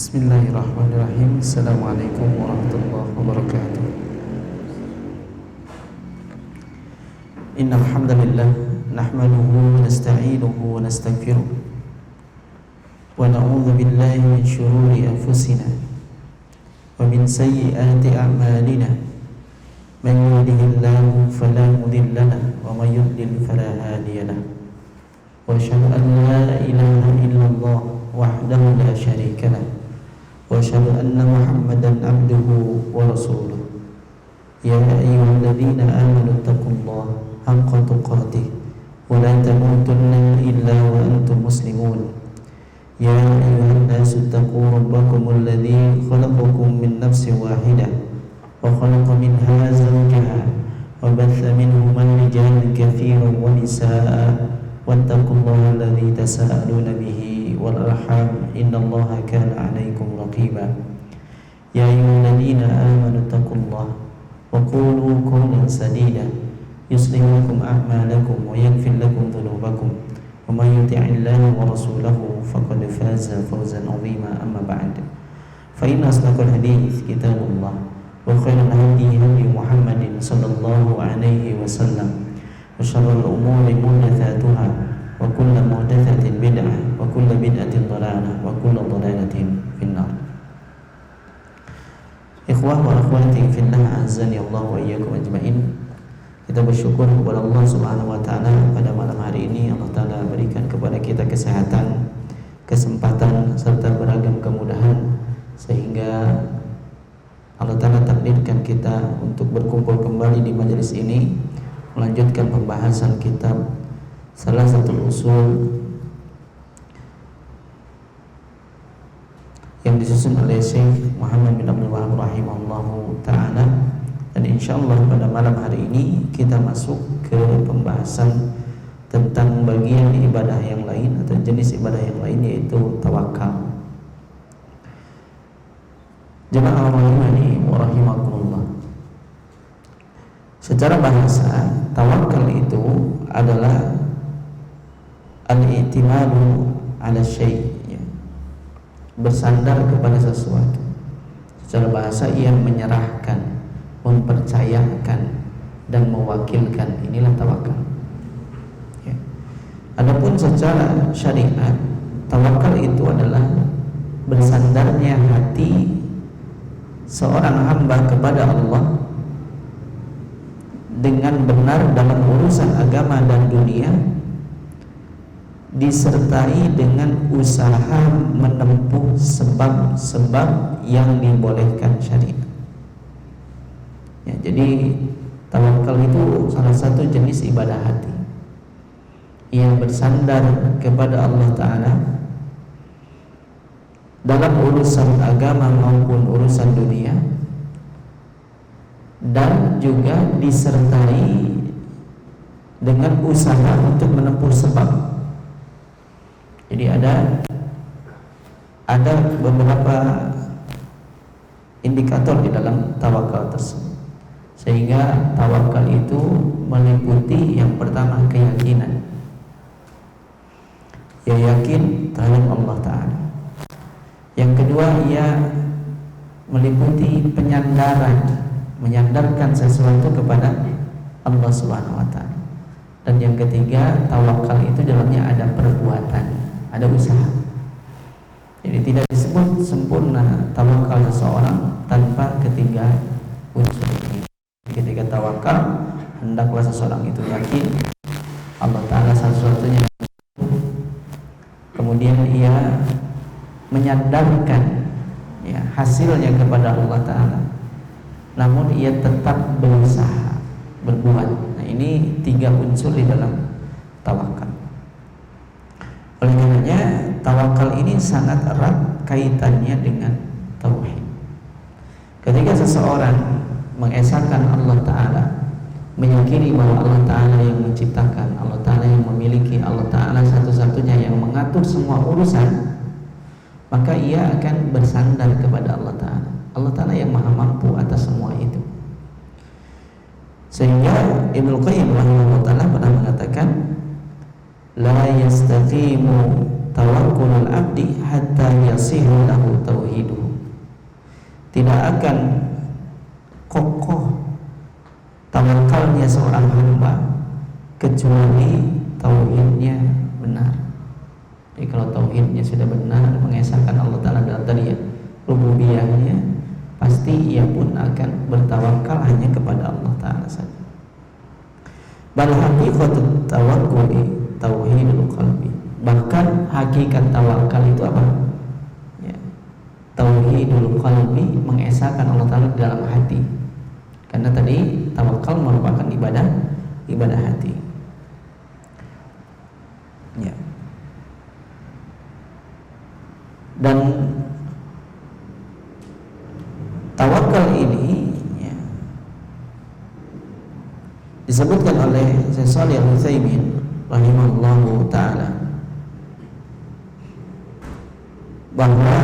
Bismillahirrahmanirrahim. Assalamualaikum warahmatullahi wabarakatuh. Innal hamdalillah nahmaduhu wa nasta'inuhu wa nastaghfiruh wa na'udzu billahi min shururi anfusina wa min sayyiati a'malina. Man yahdihillahu fala mudilla lahu wa may yudlil fala hadiya lahu. Wa asyhadu an la ilaha illallah wahdahu la syarika lahu wa asyhadu anna Muhammadan abduhu wa rasuluh. Ya ayyuhalladzina amanu taqullaha haqqa tuqatih wa la tamutunna illa wa antum muslimun. Ya ayyuhan nasu taqu rabbakumul ladzi khalaqakum min nafsin wahidah wa khalaqa minha zawjaha wa batha minhuma rijalan katsiran wa nisaa'a wattaqullaha alladzi tasaaluna bihi wal arham innallaha kana 'alaikum raqiba. Ya ayyuhalladzina amanu taqullaha wa qulu qawlan sadida yuslih lakum a'malakum wa yaghfir lakum dhunubakum wa may yuti'illaha wa rasulahu faqad faza fawzan 'azima. Amma ba'd, fa inna asdaqal hadits kitabullah wa khairal hadi hadi Muhammadin sallallahu alaihi wasallam wa syarrul umuri muhdatsatuha wa kullu muhdatsatin bid'ah wa kullu bid'atin dhalalah wa kullu dhalalatin finnar. Ikhwah wa akhwati fillah, azani Allah wa iyyakum ajmain. Kita bersyukur kepada Allah Subhanahu wa taala pada malam hari ini Allah taala berikan kepada kita kesehatan, kesempatan serta beragam kemudahan sehingga Allah taala takdirkan kita untuk berkumpul kembali di majelis ini melanjutkan pembahasan kitab salah satu usul yang disusun oleh Syekh Muhammad bin Abdul Wahab rahimahullahu ta'ala. Dan insyaallah pada malam hari ini kita masuk ke pembahasan tentang bagian ibadah yang lain atau jenis ibadah yang lain, yaitu tawakal. Jemaah rahimani wa rahimakumullah. Secara bahasa, tawakal itu adalah al-i'timadu ala syai', ya, bersandar kepada sesuatu. Secara bahasa ia menyerahkan, mempercayakan dan mewakilkan. Inilah tawakal, ya. Adapun secara syariat, tawakal itu adalah bersandarnya hati seorang hamba kepada Allah dengan benar dalam urusan agama dan dunia, disertai dengan usaha menempuh sebab-sebab yang dibolehkan syariat. Ya, jadi tawakal itu salah satu jenis ibadah hati yang bersandar kepada Allah Ta'ala dalam urusan agama maupun urusan dunia, dan juga disertai dengan usaha untuk menempuh sebab. Jadi ada beberapa indikator di dalam tawakal tersebut, sehingga tawakal itu meliputi yang pertama keyakinan, ia yakin terhadap Allah Ta'ala. Yang kedua, ia meliputi penyandaran, menyandarkan sesuatu kepada Allah Subhanahu wa taala. Dan yang ketiga, tawakal itu dalamnya ada perbuatan, ada usaha. Jadi tidak disebut sempurna tawakal seseorang tanpa ketiga unsur ini. Ketika tawakal, hendaklah seseorang itu yakin Allah Ta'ala satu-satunya, kemudian ia menyandarkan, ya, hasilnya kepada Allah Ta'ala, namun ia tetap berusaha, berbuat. Nah, ini tiga unsur di dalam tawakal. Oleh karenanya tawakal ini sangat erat kaitannya dengan tauhid. Ketika seseorang mengesahkan Allah Ta'ala, meyakini bahwa Allah Ta'ala yang menciptakan, Allah Ta'ala yang memiliki, Allah Ta'ala satu-satunya yang mengatur semua urusan, maka ia akan bersandar kepada Allah Ta'ala. Allah Ta'ala yang maha mampu atas semua itu. Sehingga Ibnu Qayyim rahimahullah ta'ala pernah mengatakan, la yastaqimu tawakkulul abdi hatta yasihu lahu tauhid tidak akan kokoh tawakalnya seorang hamba kecuali tauhidnya benar. Jadi kalau tauhidnya sudah benar, mengesahkan Allah Ta'ala dalam tadi ya rububiyahnya, pasti ia pun akan bertawakal hanya kepada Allah Ta'ala saja. Bal haqiqatut tawakkuli tauhidul qalbi. Bahkan hakikat tawakal itu apa? Ya, tauhidul qalbi, mengesahkan Allah Ta'ala dalam hati. Karena tadi tawakal merupakan ibadah hati. Ya. Dan tawakal ini ya, disebutkan oleh Syekh Shalih Al-Utsaimin rahimahullahu taala bahwa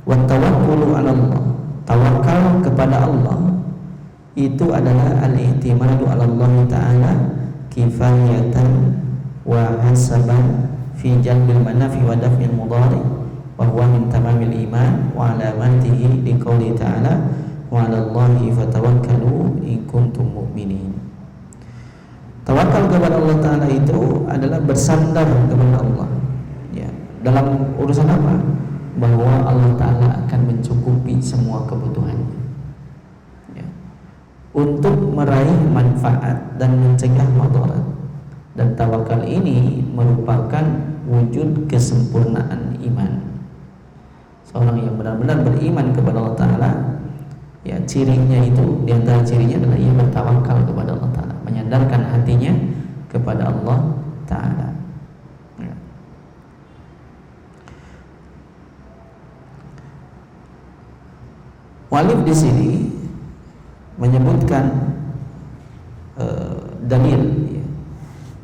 wa tawakkulu 'ala Allah, tawakal kepada Allah itu adalah al-i'timadu 'ala Allah taala kifayatan wa hasaban fi jalbil manafi wa daf'il mudari wa huwa min tamamil iman wa alamatihi liqouli ta'ala wa 'ala Allahi fatawakkalu in kuntum mu'minin. Tawakal kepada Allah Ta'ala itu adalah bersandar kepada Allah ya. Dalam urusan apa? Bahwa Allah Ta'ala akan mencukupi semua kebutuhannya ya. Untuk meraih manfaat dan mencegah madarat. Dan tawakal ini merupakan wujud kesempurnaan iman. Seorang yang benar-benar beriman kepada Allah Ta'ala ya, cirinya itu, diantara cirinya adalah ia bertawakal kepada Allah Ta'ala, menyandarkan hatinya kepada Allah Ta'ala ya. Mu'allif di sini menyebutkan dalil ya.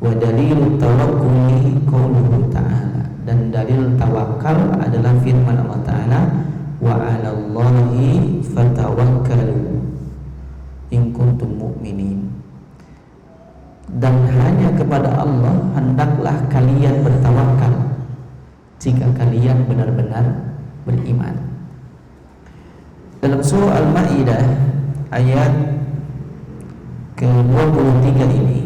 Wa dalilu tawakkuli qauluhu ta'ala, dan dalil tawakal adalah firman Allah Ta'ala wa 'alallahi fatawakkalu in kuntum mu'minin, dan hanya kepada Allah hendaklah kalian bertawakal jika kalian benar-benar beriman. Dalam surah Al-Maidah ayat ke-23 ini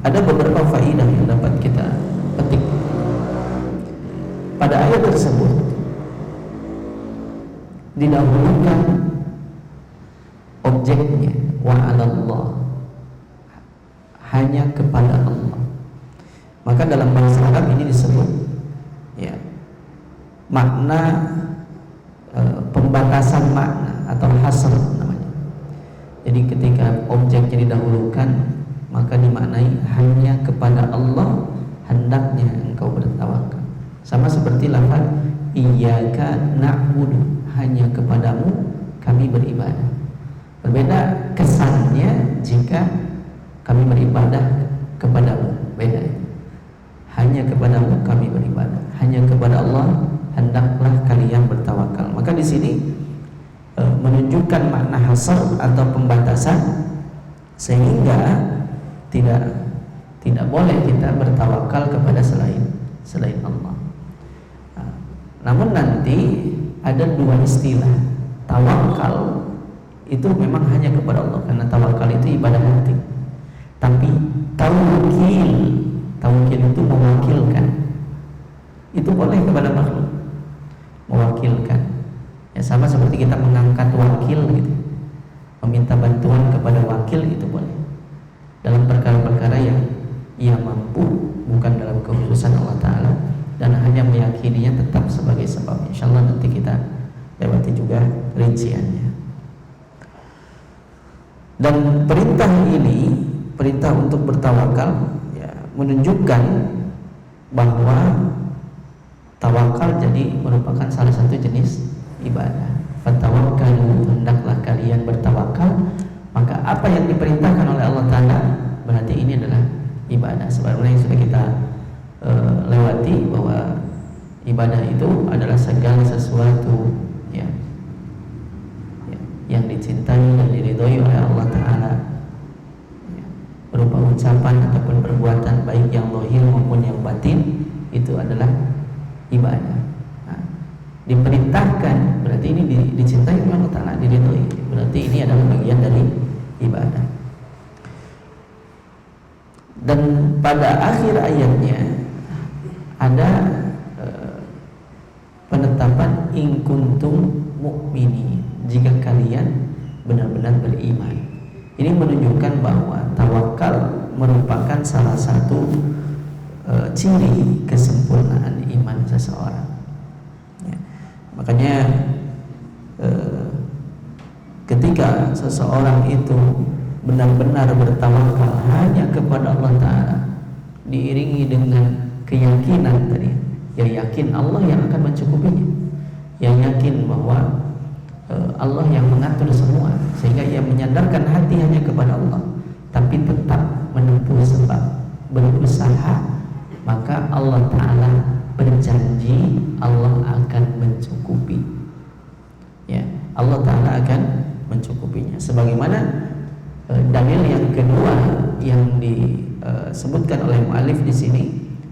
ada beberapa faedah yang dapat kita petik. Pada ayat tersebut didahulukan objeknya wa 'alallah, hanya kepada Allah. Maka dalam bahasa Arab ini disebut ya, makna pembatasan makna atau hasr namanya. Jadi ketika objeknya didahulukan, maka dimaknai hanya kepada Allah hendaknya engkau bertawakal. Sama seperti lafaz iyyaka na'budu, hanya kepadamu kami beribadah. Berbeda kesannya jika kami beribadah kepadamu, beda. Hanya kepadamu kami beribadah, hanya kepada Allah hendaklah kalian bertawakal. Maka di sini menunjukkan makna hasr atau pembatasan, sehingga tidak boleh kita bertawakal kepada selain Allah. Namun nanti ada dua istilah. Tawakal itu memang hanya kepada Allah, karena tawakal itu ibadah hati. Tapi tawakil itu mewakilkan, itu boleh kepada makhluk, mewakilkan ya, sama seperti kita mengangkat wakil gitu, meminta bantuan kepada wakil, itu boleh dalam perkara-perkara yang ia mampu, bukan dalam kekhususan Allah Ta'ala, dan hanya meyakininya tetap sebagai sebab. InsyaAllah nanti kita lewati juga rinciannya. Dan perintah ini, perintah untuk bertawakal ya, menunjukkan bahwa tawakal jadi merupakan salah satu jenis ibadah. Fatawakkalu, hendaklah kalian bertawakal. Maka apa yang diperintahkan oleh Allah Ta'ala berarti ini adalah ibadah. Sebagaimana yang sudah kita lewati, bahwa ibadah itu adalah segala sesuatu ya, yang dicintai dan diridhoi oleh Allah Ta'ala ya, berupa ucapan ataupun perbuatan, baik yang zahir maupun yang batin, itu adalah ibadah. Nah, diperintahkan, berarti ini dicintai oleh Allah Ta'ala, diridhoi, berarti ini adalah bagian dari ibadah. Dan pada akhir ayatnya ada penetapan in kuntum mu'minin, jika kalian benar-benar beriman. Ini menunjukkan bahwa tawakal merupakan salah satu ciri kesempurnaan iman seseorang. Ya. Makanya ketika seseorang itu benar-benar bertawakal hanya kepada Allah Ta'ala, diiringi dengan keyakinan tadi, ya yakin Allah yang akan mencukupinya, yang yakin bahwa Allah yang mengatur semua, sehingga ia menyandarkan hati hanya kepada Allah, tapi tetap menempuh sebab, berusaha, maka Allah Ta'ala berjanji Allah akan mencukupi. Ya, Allah Ta'ala akan mencukupinya. Sebagaimana dalil yang kedua yang disebutkan oleh mu'alif di sini,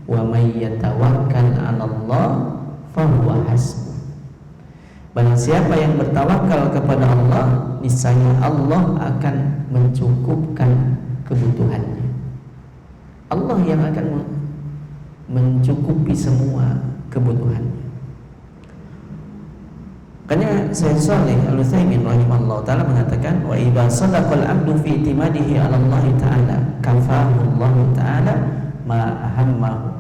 wa may yatawakkal 'alallah fahuwa hasbuh. Barang siapa yang bertawakal kepada Allah, niscaya Allah akan mencukupkan kebutuhannya. Allah yang akan mencukupi semua kebutuhannya. Makanya Syekh Shalih Al-Utsaimin rahimahullah ta'ala mengatakan, wa idza sadaqal 'abdu fi i'timadihi 'ala Allah ta'ala kafahu Allah ta'ala ma ahammahu,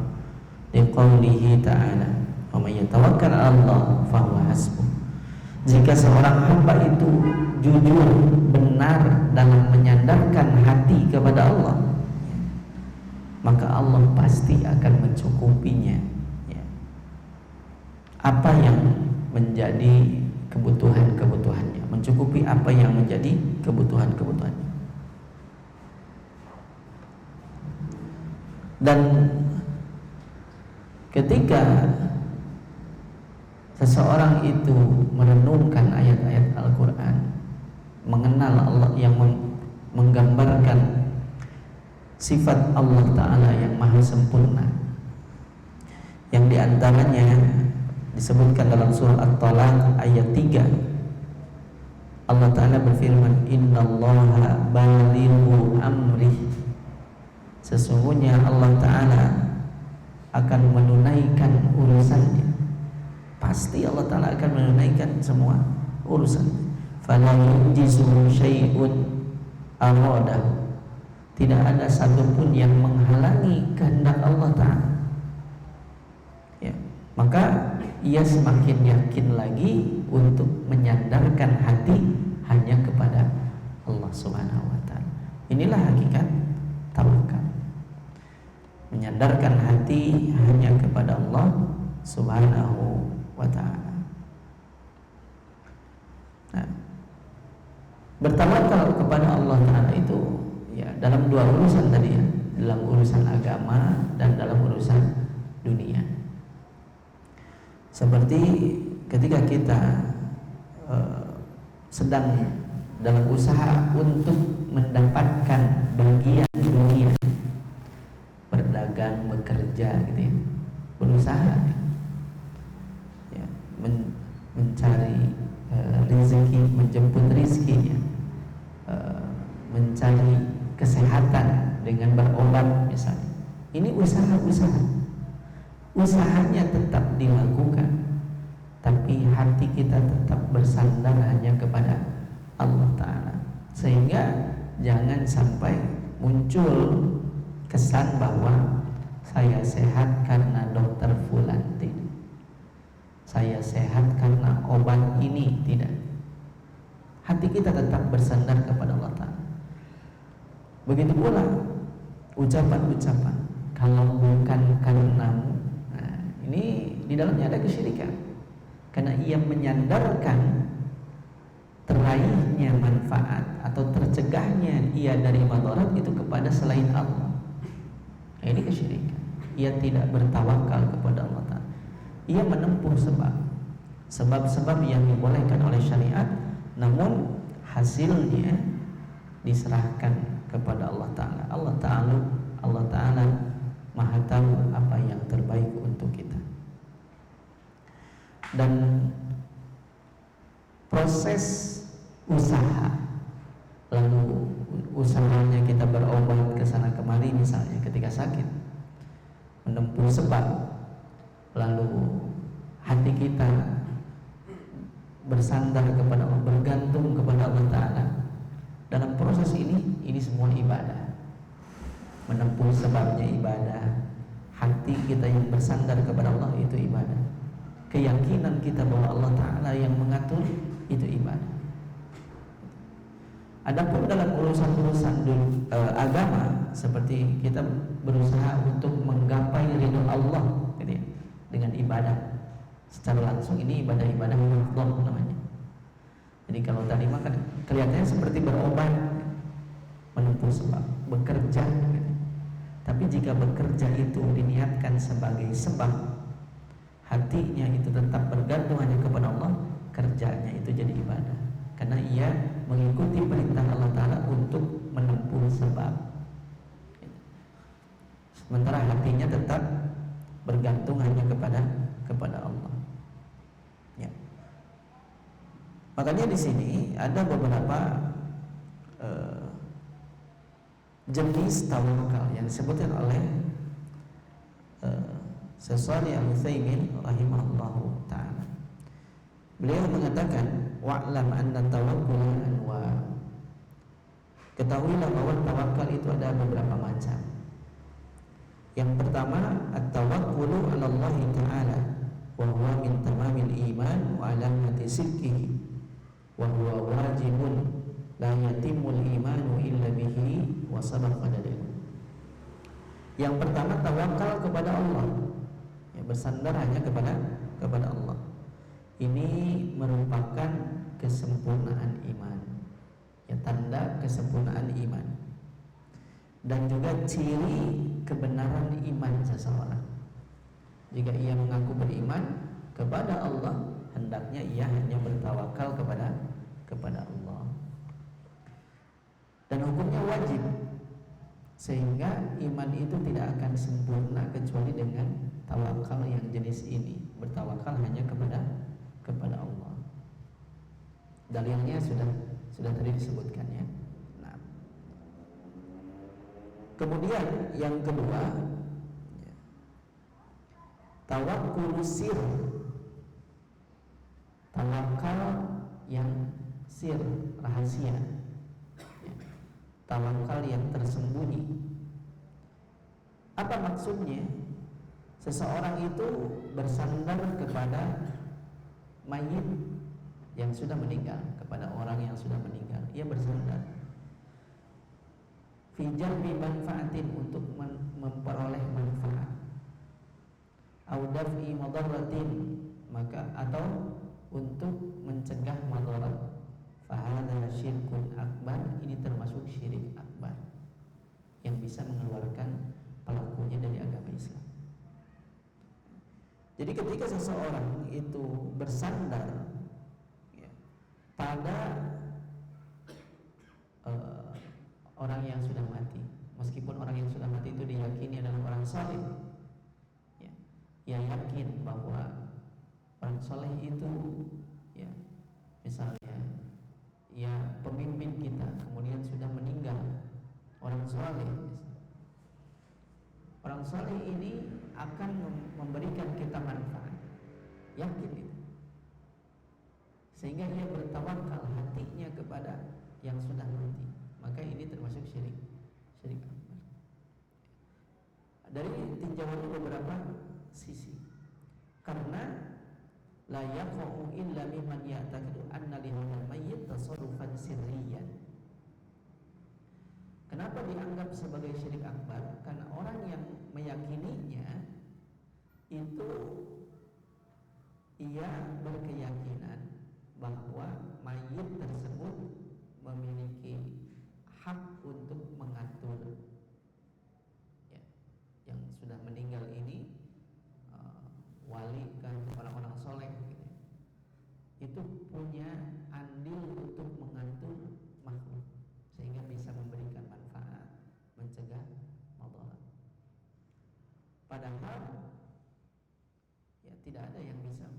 liqaulihi ta'ala wa may yatawakkal 'ala Allah fa huwa hasbuh. Jika seorang hamba itu jujur, benar dalam menyandarkan hati kepada Allah, maka Allah pasti akan mencukupinya. Apa yang menjadi kebutuhan-kebutuhannya, mencukupi apa yang menjadi kebutuhan-kebutuhannya. Dan ketika seseorang itu merenungkan ayat-ayat Al-Quran, mengenal Allah yang menggambarkan sifat Allah Ta'ala yang maha sempurna, yang diantaranya disebutkan dalam surah At-Talaq ayat 3, Allah Ta'ala berfirman, innallaha balighu amrih, sesungguhnya Allah Ta'ala akan menunaikan urusannya. Pasti Allah Ta'ala akan menunaikan semua urusan. Fala yujizuhu syai'un aradahu, tidak ada satupun yang menghalangi kehendak Allah Ta'ala. Ya, maka ia semakin yakin lagi untuk menyandarkan hati hanya kepada Allah Subhanahu wa Ta'ala. Inilah hakikat tawakal, menyandarkan hati hanya kepada Allah Subhanahu wa Ta'ala. Nah, bertawakal kepada Allah Ta'ala itu ya dalam dua urusan tadi ya, dalam urusan agama dan dalam urusan dunia. Seperti ketika kita sedang dalam usaha untuk mendapatkan bagian dunia, berdagang, bekerja gitu ya, berusaha ya, mencari rezeki, menjemput rezeki ya, mencari kesehatan dengan berobat misalnya. Ini usaha-usaha. Usahanya tetap dilakukan, tapi hati kita tetap bersandar hanya kepada Allah Ta'ala, sehingga jangan sampai muncul kesan bahwa saya sehat karena dokter fulan, tidak. Saya sehat karena obat ini, tidak. Hati kita tetap bersandar kepada Allah Ta'ala. Begitu pula ucapan-ucapan, kalau bukan karenamu. Nah, ini di dalamnya ada kesyirikan, karena ia menyandarkan teraihnya manfaat atau tercegahnya ia dari madarat itu kepada selain Allah. Nah, ini kesyirikan. Ia tidak bertawakal kepada Allah Ta'ala. Ia menempuh sebab-sebab yang dibolehkan oleh syariat, namun hasilnya diserahkan kepada Allah Ta'ala. Allah Ta'ala Maha tahu apa yang terbaik untuk kita. Dan proses usaha, lalu usahanya kita berobat ke sana kemari, misalnya ketika sakit, menempuh sebab, lalu hati kita bersandar kepada Allah, bergantung kepada Allah Ta'ala. Dalam proses ini semua ibadah. Menempuh sebabnya ibadah, hati kita yang bersandar kepada Allah itu ibadah, keyakinan kita bahwa Allah Ta'ala yang mengatur itu ibadah. Adapun dalam urusan-urusan agama, seperti kita berusaha untuk menggapai ridho Allah gitu ya, dengan ibadah secara langsung, ini ibadah-ibadah mafdhol namanya. Jadi kalau tadi makan kelihatannya seperti berobat, menempuh sebab, bekerja gitu. Tapi jika bekerja itu diniatkan sebagai sebab, hatinya itu tetap bergantung hanya kepada Allah, kerjanya itu jadi ibadah, karena ia mengikuti perintah Allah Ta'ala untuk menempuh sebab. Sementara hatinya tetap bergantung hanya kepada Allah. Ya. Makanya di sini ada beberapa jenis tawakal yang disebutkan oleh Syekh Shalih Al-Utsaimin rahimahullahu ta'ala. Beliau mengatakan, wa'lam anna tawakkul anwa. Ketahuilah bahwa tawakal itu ada beberapa macam. Yang pertama, at-tawakkulu 'ala Allah Ta'ala wa huwa min tamamil iman wa alamati sidqihi wa huwa wajibun la yatimul imanu illa bihi wa sabaqa dalil. Yang pertama, tawakal kepada Allah, ya, bersandar hanya kepada Allah. Ini merupakan kesempurnaan iman, ya, tanda kesempurnaan iman, dan juga ciri kebenaran iman seseorang. Jika ia mengaku beriman kepada Allah, hendaknya ia hanya bertawakal kepada Allah. Dan hukumnya wajib, sehingga iman itu tidak akan sempurna kecuali dengan tawakal yang jenis ini, bertawakal hanya kepada Allah. Dalilnya sudah tadi disebutkan, ya. Nah, kemudian yang kedua, ya, tawakkul sir, tawakal yang sir, rahasia, ya. Tawakal yang tersembunyi. Apa maksudnya? Seseorang itu bersandar kepada mayit yang sudah meninggal, kepada orang yang sudah meninggal. Ia bersandar fi jalbi manfaatin, untuk memperoleh manfaat, au daf'i madarratin, maka atau untuk mencegah madarat. Fahadha syirkun akbar, ini termasuk syirik akbar yang bisa mengeluarkan pelakunya dari agama Islam. Jadi ketika seseorang itu bersandar, ya, pada orang yang sudah mati, meskipun orang yang sudah mati itu diyakini adalah orang saleh, ya, ia yakin bahwa orang saleh itu, ya, misalnya ya pemimpin kita kemudian sudah meninggal, orang saleh, orang saleh ini akan memberikan kita manfaat, yakin itu, sehingga ia bertawakal hatinya kepada yang sudah mati. Maka ini termasuk syirik akbar. Dari tinjauan beberapa sisi, karena la yaqa'u illa mimman ya'taqidu anna lihadzal mayyit tasarrufan sirriyan. Kenapa dianggap sebagai syirik akbar? Karena orang yang meyakininya itu ia berkeyakinan bahwa mayit tersebut memiliki hak untuk mengatur, ya, yang sudah meninggal ini, wali kan orang-orang soleh gitu, itu punya andil untuk mengatur makhluk sehingga bisa memberikan manfaat, mencegah madarat. Padahal, ya, tidak ada yang bisa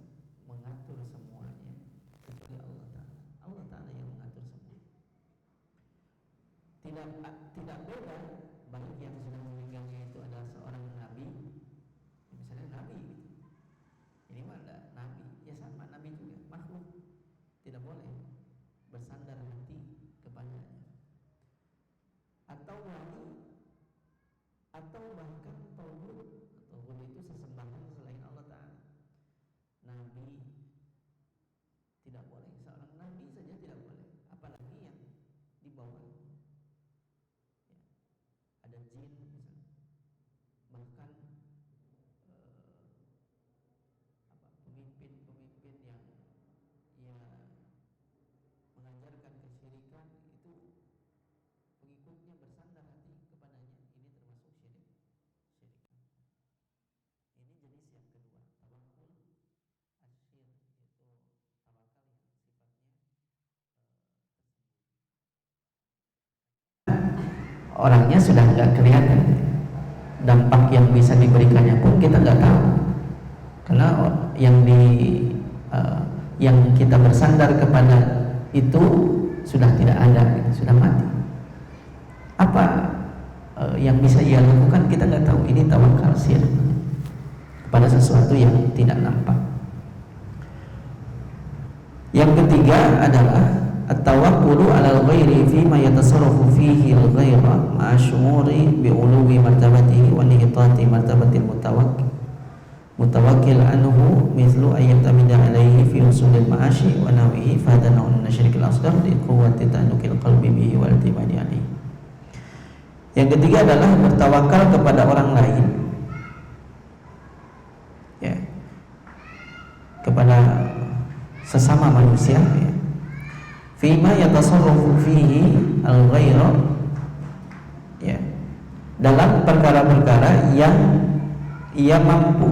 tidak beda baik yang sudah meninggalnya itu adalah seorang nabi, misalnya nabi gitu. Ini mah ada nabi, ya sama nabi juga makhluk, tidak boleh bersandar hati kepadanya. Atau wali, atau bahkan tauhid. Tauhid itu sesembahan selain Allah Ta'ala. Nabi tidak boleh, seorang nabi saja tidak boleh, apalagi yang di bawah ya. Ada jin misalnya, bahkan pemimpin-pemimpin yang ya mengajarkan kesyirikan, itu pengikutnya bersandar hati kepadanya, ini termasuk syirik. Ini jenis yang kedua, tawakul asyir, yaitu tawakal yang sifatnya orangnya sudah nggak kelihatan, dampak yang bisa diberikannya pun kita nggak tahu, karena yang kita bersandar kepada itu sudah tidak ada, gitu, sudah mati. Apa yang bisa ia lakukan kita nggak tahu. Ini tawakal syirik pada sesuatu yang tidak nampak. Yang ketiga adalah at-tawakkulu 'alal ghairi fi ma yatasarrafu fihi al-ghairu ma'a syumuri bi uluwi martabatihi wa nihitati martabatil mutawakkil anhu mithlu ayyatamida alaihi fi usulil ma'ashi wa nawihi fadana an syirkil asghar li quwwati ta'alluqil qalbi bihi wal i'timadi alaihi. Yang ketiga adalah bertawakal kepada orang lain, ya, kepada sesama manusia, ya. Fima yatasarrafu fihi al-ghairu, ya, dalam perkara-perkara yang ia mampu,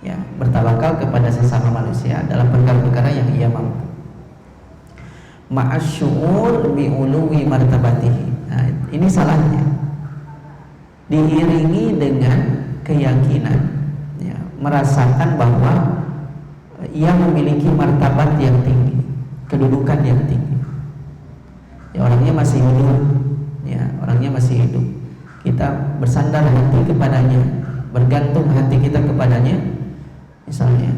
ya, bertawakal kepada sesama manusia dalam perkara-perkara yang ia mampu. Ma'asyu'ur bi'uluwi martabatihi. Nah, ini salahnya. Diiringi dengan keyakinan, ya, merasakan bahwa ia memiliki martabat yang tinggi, kedudukan yang tinggi. Ya, orangnya masih hidup, ya, orangnya masih hidup. Kita bersandar hati kepadanya, bergantung hati kita kepadanya, misalnya,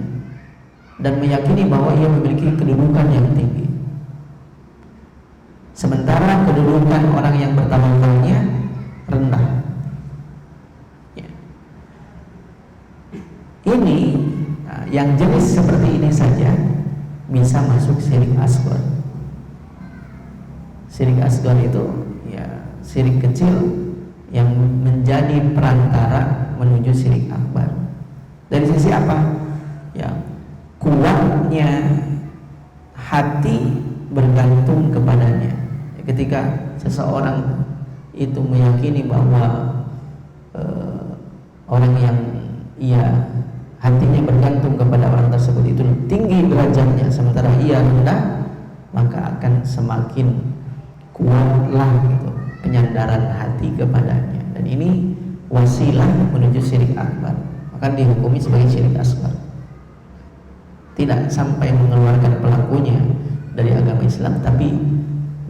dan meyakini bahwa ia memiliki kedudukan yang tinggi. Sementara kedudukan orang yang bertawakalnya rendah. Ya. Ini yang jenis seperti ini saja bisa masuk syirik asghar. Syirik asghar itu ya syirik kecil yang menjadi perantara menuju syirik akbar. Dari sisi apa? Ya, kuatnya hati bergantung kepadanya. Ketika seseorang itu meyakini bahwa orang yang ia hatinya bergantung kepada orang tersebut itu tinggi derajatnya, sementara ia rendah, maka akan semakin kuatlah gitu penyandaran hati kepadanya, dan ini wasilah menuju syirik akbar, maka dihukumi sebagai syirik asghar. Tidak sampai mengeluarkan pelakunya dari agama Islam, tapi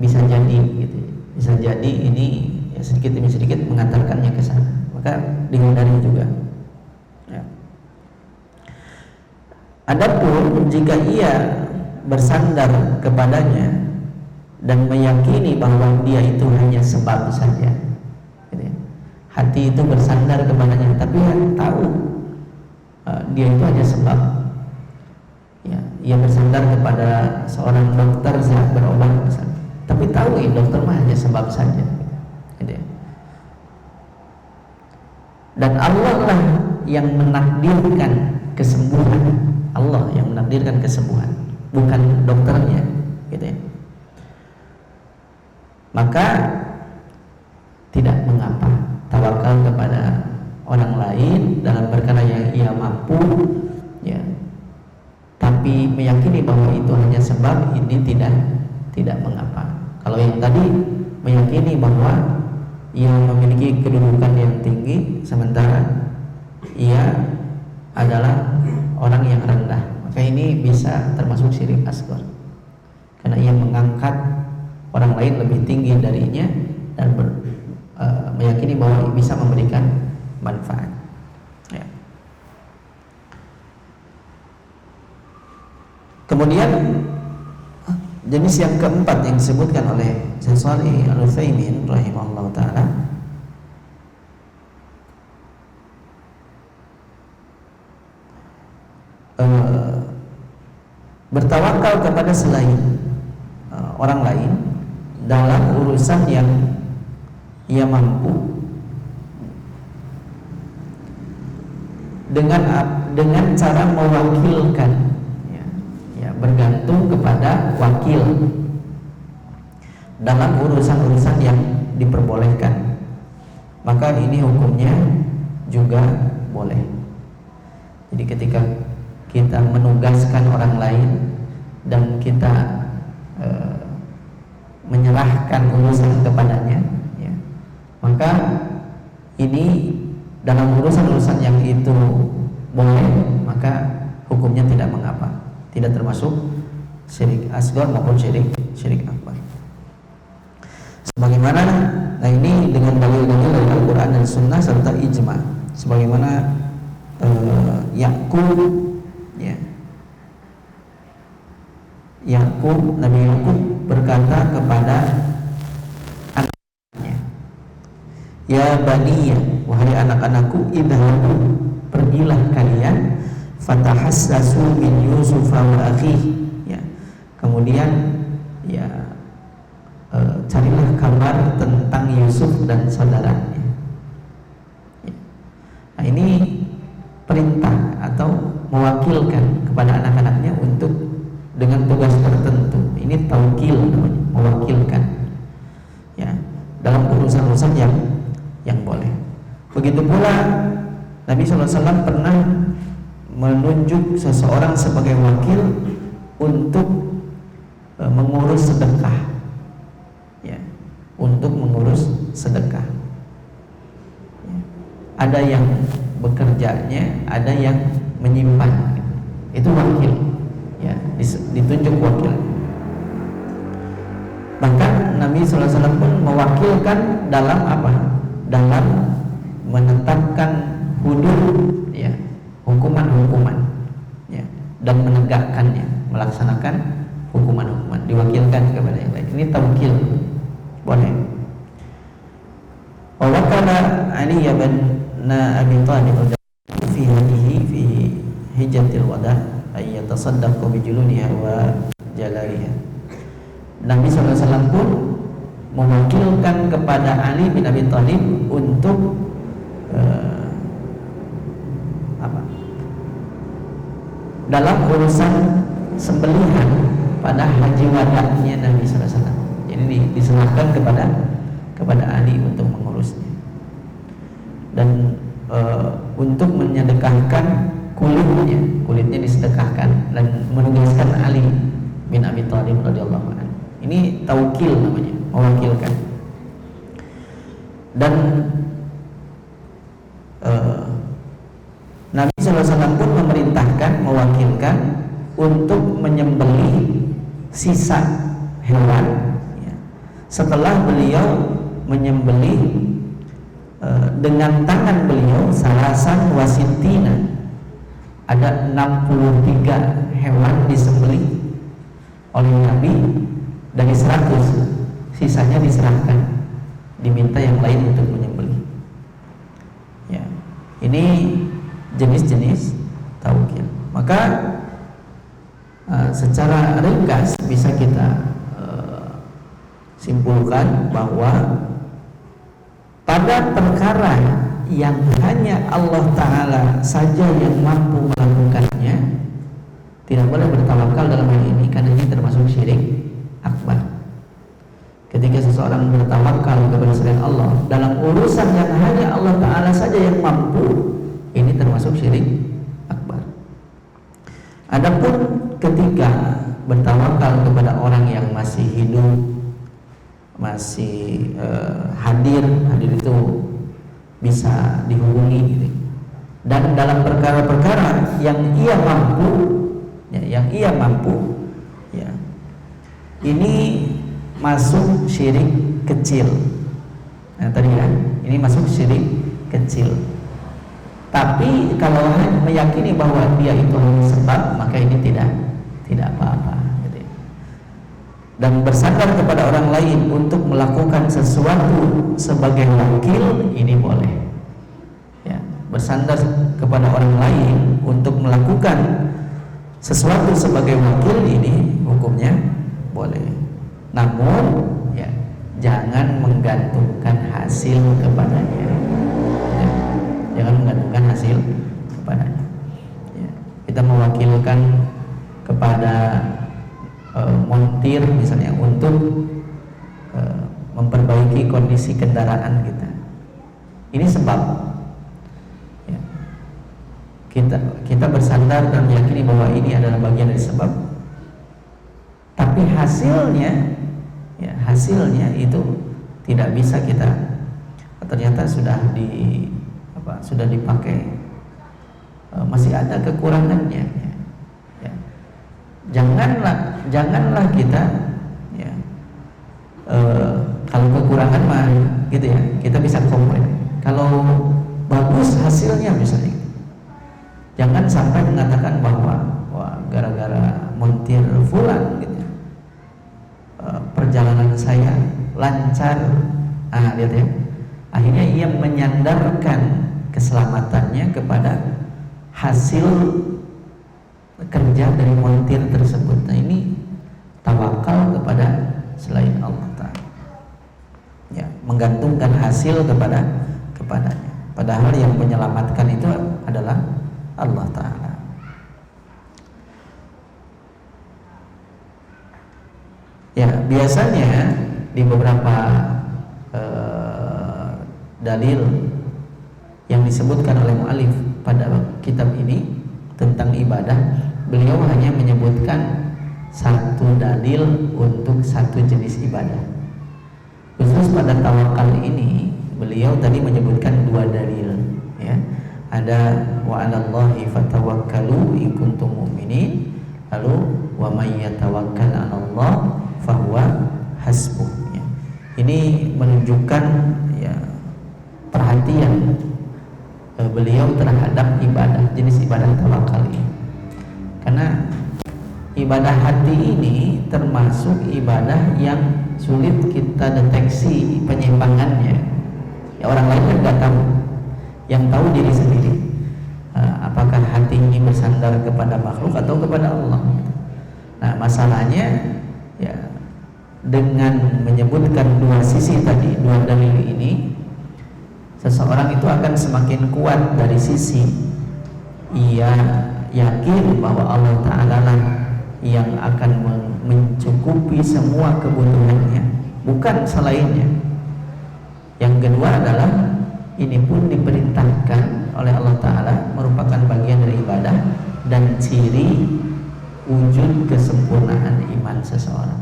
bisa jadi gitu, bisa jadi ini ya sedikit demi sedikit mengantarkannya ke sana, maka dihindari juga. Ya. Adapun jika ia bersandar kepadanya dan meyakini bahwa dia itu hanya sebab saja, gitu ya. Hati itu bersandar kepadanya, tapi tahu dia itu hanya sebab. Ya, ia bersandar kepada seorang dokter saat berobat misalnya, tapi tahu ini dokter mah hanya sebab saja, gitu ya. Dan Allah lah yang menakdirkan kesembuhan, Allah yang menakdirkan kesembuhan, bukan dokternya, gitu ya. Maka tidak mengapa tawakal kepada orang lain dalam perkara yang ia mampu, ya, tapi meyakini bahwa itu hanya sebab, ini tidak mengapa. Kalau yang tadi meyakini bahwa ia memiliki kedudukan yang tinggi sementara ia adalah orang yang rendah, maka ini bisa termasuk syirik asghar, karena ia mengangkat orang lain lebih tinggi darinya dan meyakini bahwa bisa memberikan manfaat. Ya. Kemudian jenis yang keempat yang disebutkan oleh Syekh Shalih Al-Utsaimin rahimahullah taala, bertawakal kepada selain orang lain dalam urusan yang ia mampu dengan cara mewakilkan, bergantung kepada wakil dalam urusan-urusan yang diperbolehkan, maka ini hukumnya juga boleh. Jadi ketika kita menugaskan orang lain dan kita menyerahkan urusan kepadanya, ya, maka ini dalam urusan-urusan yang itu boleh, maka hukumnya tidak mengapa, tidak termasuk syirik asghar maupun syirik akbar. Sebagaimana, nah ini dengan dalil-dalil dari Al-Quran dan Sunnah serta ijma, sebagaimana Yakub, ya, Nabi Yakub berkata kepada anaknya, ya baniya, wahai anak-anakku, idhabu, pergilah kalian, fatahassasu min Yusuf wa akhihi, ya, kemudian ya carilah kabar tentang Yusuf dan saudaranya. Ya. Nah ini perintah atau mewakilkan kepada anak-anaknya untuk dengan tugas tertentu. Ini taukil namanya, mewakilkan, ya, dalam urusan-urusan yang boleh. Begitu pula Nabi SAW pernah menunjuk seseorang sebagai wakil untuk mengurus sedekah, ya, untuk mengurus sedekah. Ya. Ada yang bekerjanya, ada yang menyimpan, itu wakil, ya, ditunjuk wakil. Bahkan Nabi SAW pun mewakilkan dalam apa? Dalam menetapkan hudud, ya, hukuman-hukuman, ya, dan menegakkannya, melaksanakan hukuman-hukuman, diwakilkan kepada yang lain. Ini taukil, boleh. Wa wakala Ali bin Abi Thalib fi hadihi fi hijjatil wada ay yatasaddaqu bi juludiha wa jalariha. Nabi SAW pun mewakilkan kepada Ali bin Abi Thalib untuk dalam urusan sembelihan pada haji wadahnya Nabi SAW. Jadi diserahkan kepada Ali untuk mengurusnya dan untuk menyedekahkan kulitnya disedekahkan dan menugaskan Ali bin Abi Thalib radhiyallahu anhu. Ini taukil namanya, mewakilkan. Dan Nabi SAW pun memerintahkan, mewakilkan untuk menyembelih sisa hewan, ya, setelah beliau menyembelih dengan tangan beliau salasan wasintina, ada 63 hewan disembelih oleh Nabi dari 100, sisanya diserahkan, diminta yang lain untuk menyembelih. Ya, ini jenis-jenis taukil. Maka secara ringkas bisa kita simpulkan bahwa pada perkara yang hanya Allah Ta'ala saja yang mampu melakukannya, tidak boleh bertawakal dalam hal ini, karena ini termasuk syirik akbar. Ketika seseorang bertawakal kepada selain Allah dalam urusan yang hanya Allah Ta'ala saja yang mampu, ini termasuk syirik akbar. Adapun ketika bertawakal kepada orang yang masih hidup, masih hadir itu bisa dihubungi, gitu. Dan dalam perkara-perkara yang ia mampu, ya, ini masuk syirik kecil. Nah, tadi kan ini masuk syirik kecil. Tapi kalau meyakini bahwa dia itu hanya sebab, maka ini tidak apa-apa. Gitu. Dan bersandar kepada orang lain untuk melakukan sesuatu sebagai wakil, ini boleh. Ya, bersandar kepada orang lain untuk melakukan sesuatu sebagai wakil, ini hukumnya boleh. Namun, ya, jangan menggantungkan hasil kepadanya. Ya, jangan menggantungkan hasil kepadanya. Ya, kita mewakilkan kepada montir misalnya untuk memperbaiki kondisi kendaraan kita. Ini sebab. Ya, kita bersandar dan meyakini bahwa ini adalah bagian dari sebab. Tapi hasilnya itu tidak bisa kita, ternyata sudah dipakai, masih ada kekurangannya. Ya. Janganlah kita, ya, kalau kekurangan mah gitu ya, kita bisa komplain. Kalau bagus hasilnya misalnya, jangan sampai mengatakan bahwa wah, gara-gara montir fulan gitu, perjalanan saya lancar. Lihat ya, akhirnya ia menyandarkan keselamatannya kepada hasil kerja dari montir tersebut. Nah, ini tawakal kepada selain Allah Ta'ala, ya, menggantungkan hasil kepadanya, padahal yang menyelamatkan itu adalah Allah Ta'ala. Ya, biasanya di beberapa dalil yang disebutkan oleh mu'alif pada kitab ini tentang ibadah, beliau hanya menyebutkan satu dalil untuk satu jenis ibadah. Khusus pada tawakal ini, beliau tadi menyebutkan dua dalil, ya. Ada wa 'alallahi fatawakkalu in kuntum mu'minin, lalu wa may yatawakkal 'alallah fahuwa hasbuh. Ya. Ini menunjukkan, ya, perhatian beliau terhadap ibadah, jenis ibadah tawakal ini. Karena ibadah hati ini termasuk ibadah yang sulit kita deteksi penyimpangannya. Ya, orang lain kan nggak tahu, yang tahu diri sendiri. Apakah hati ini bersandar kepada makhluk atau kepada Allah? Nah, masalahnya, ya, dengan menyebutkan dua sisi tadi, dua dalil ini, seseorang itu akan semakin kuat dari sisi ia yakin bahwa Allah Ta'ala lah yang akan mencukupi semua kebutuhannya, bukan selainnya. Yang kedua adalah ini pun diperintahkan oleh Allah Ta'ala, merupakan bagian dari ibadah dan ciri wujud kesempurnaan iman seseorang.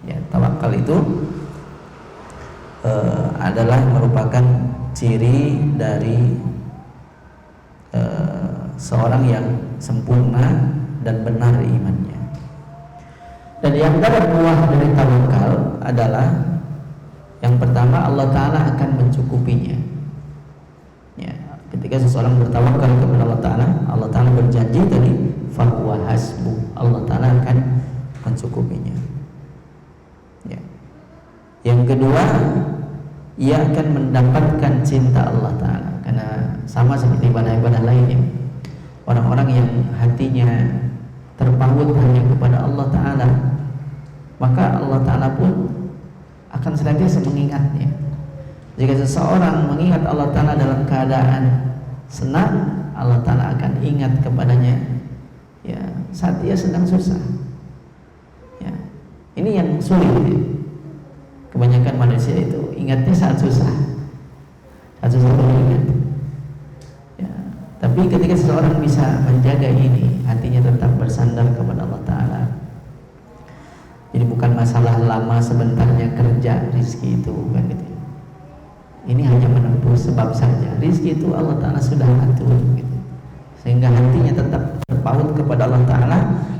Ya, tawakal itu adalah merupakan ciri dari seorang yang sempurna dan benar imannya. Dan yang antara buah dari tawakal adalah yang pertama, Allah Ta'ala akan mencukupinya. Ya, ketika seseorang bertawakal kepada Allah Ta'ala berjanji tadi, fahuwa hasbuh, Allah Ta'ala akan mencukupinya. Ya. Yang kedua, ia akan mendapatkan cinta Allah Ta'ala. Karena sama seperti ibadah-ibadah lainnya, orang-orang yang hatinya terpaut hanya kepada Allah Ta'ala, maka Allah Ta'ala pun akan senantiasa mengingatnya. Jika seseorang mengingat Allah Ta'ala dalam keadaan senang, Allah Ta'ala akan ingat kepadanya, ya, saat dia sedang susah. Ya, ini yang sulit, ya. Kebanyakan manusia itu ingatnya saat susah, baru ingat. Ya, tapi ketika seseorang bisa menjaga ini, hatinya tetap bersandar kepada Allah Ta'ala. Jadi bukan masalah lama sebentarnya kerja rizki itu, bukan gitu. Ini hanya menempuh sebab saja. Rizki itu Allah Ta'ala sudah atur, gitu. Sehingga hatinya tetap berpaut kepada Allah Ta'ala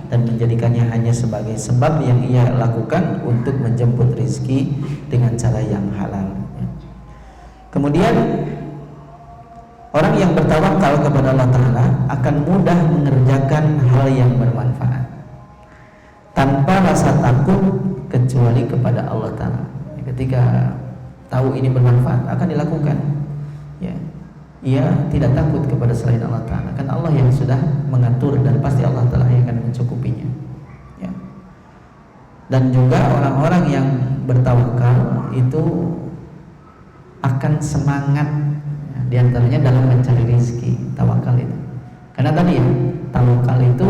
dan menjadikannya hanya sebagai sebab yang ia lakukan untuk menjemput rizki dengan cara yang halal. Kemudian orang yang bertawakal kepada Allah Ta'ala akan mudah mengerjakan hal yang bermanfaat tanpa rasa takut kecuali kepada Allah Ta'ala. Ketika tahu ini bermanfaat akan dilakukan, ya, ia tidak takut kepada selain Allah Ta'ala, kan Allah yang sudah mengatur dan pasti Allah Ta'ala yang akan mencukupinya, ya. Dan juga orang-orang yang bertawakal itu akan semangat, ya, diantaranya dalam mencari rezeki. Tawakal itu, karena tadi ya, tawakal itu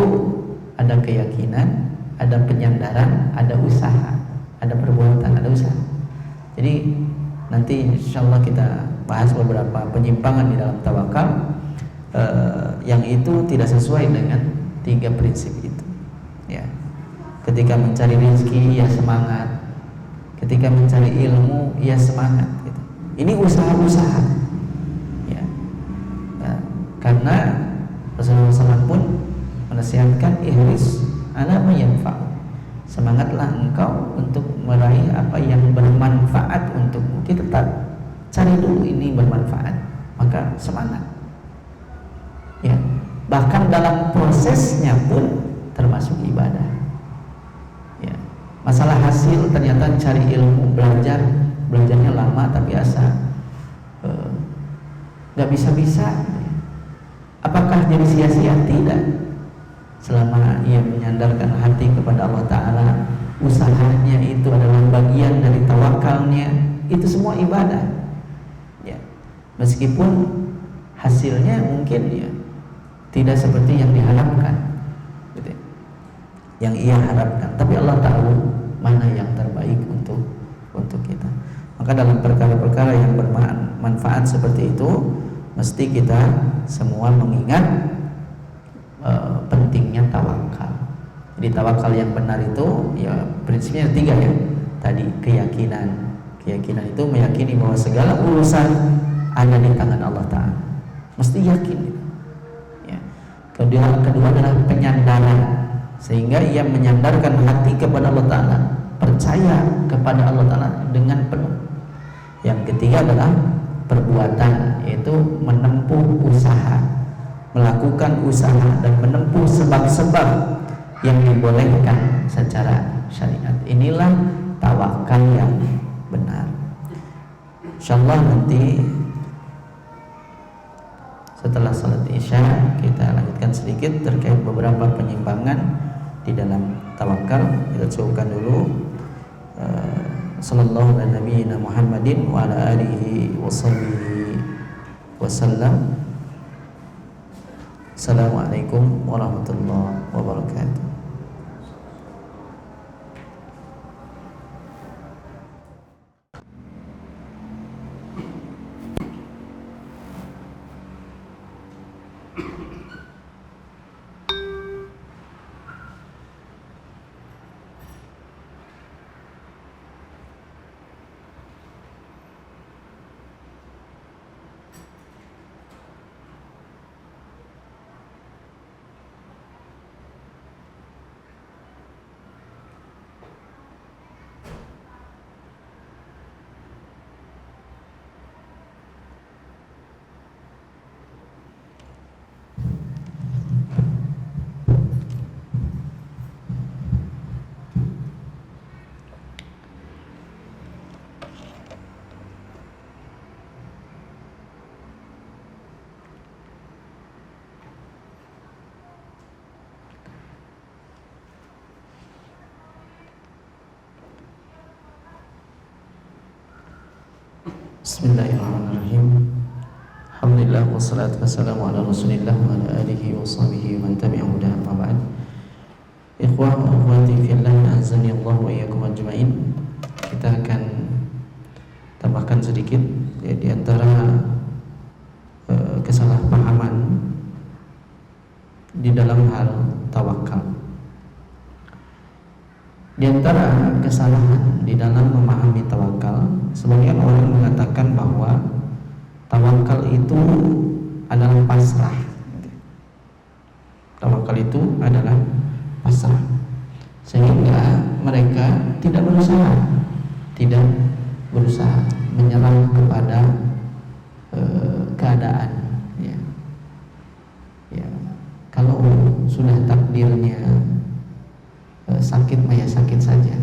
ada keyakinan, ada penyandaran, ada usaha, ada perbuatan, ada usaha. Jadi nanti insyaallah kita bahas beberapa penyimpangan di dalam tawakal yang itu tidak sesuai dengan 3 prinsip itu, ya. Ketika mencari rezeki ya semangat, ketika mencari ilmu ya semangat, gitu. Ini usaha-usaha, ya. Karena Rasulullah SAW pun menasihatkan ihris ala ma yanfa', semangatlah engkau untuk meraih apa yang bermanfaat untukmu. Kita cari dulu ini bermanfaat, maka semangat, ya. Bahkan dalam prosesnya pun termasuk ibadah, ya. Masalah hasil ternyata cari ilmu, belajarnya lama tapi asa gak bisa-bisa, apakah jadi sia-sia? Tidak. Selama ia menyandarkan hati kepada Allah Ta'ala, usahanya itu adalah bagian dari tawakalnya, itu semua ibadah, ya. Meskipun hasilnya mungkin ya tidak seperti yang diharapkan, gitu, yang ia harapkan, tapi Allah tahu mana yang terbaik untuk kita. Maka dalam perkara-perkara yang bermanfaat seperti itu, mesti kita semua mengingat pentingnya tawakal. Jadi tawakal yang benar itu ya prinsipnya 3 ya. Tadi keyakinan itu meyakini bahwa segala urusan ada di tangan Allah Ta'ala, mesti yakin, ya. Kedua adalah penyandaran, sehingga ia menyandarkan hati kepada Allah Ta'ala, percaya kepada Allah Ta'ala dengan penuh. Yang ketiga adalah perbuatan, yaitu menempuh usaha, melakukan usaha dan menempuh sebab-sebab yang dibolehkan secara syariat. Inilah tawakal yang benar. Insyaallah nanti setelah salat Isya kita lanjutkan sedikit terkait beberapa penyimpangan di dalam tawakal. Kita cukupkan dulu. Sallallahu ala nabiyyina Muhammadin wa ala alihi washabbihi wasallam. Assalamualaikum warahmatullahi wabarakatuh. Bismillahirrahmanirrahim. Alhamdulillah wassalatu wassalamu ala Rasulillah wa ala alihi wa sahbihi man tabi'ahu huda amma ba'd. Ikhwah wa akhwati fillah, azani Allah wa iyyakum ajmain. Kita akan tambahkan sedikit ya, di antara kesalahpahaman di dalam hal tawakal. Di antara kesalahan di dalam memahami tawakal, sebagian orang mengatakan bahwa tawakal itu adalah pasrah. Tawakal itu adalah pasrah, sehingga mereka tidak berusaha menyerah kepada keadaan. Ya, kalau sudah takdirnya sakit, ya sakit saja.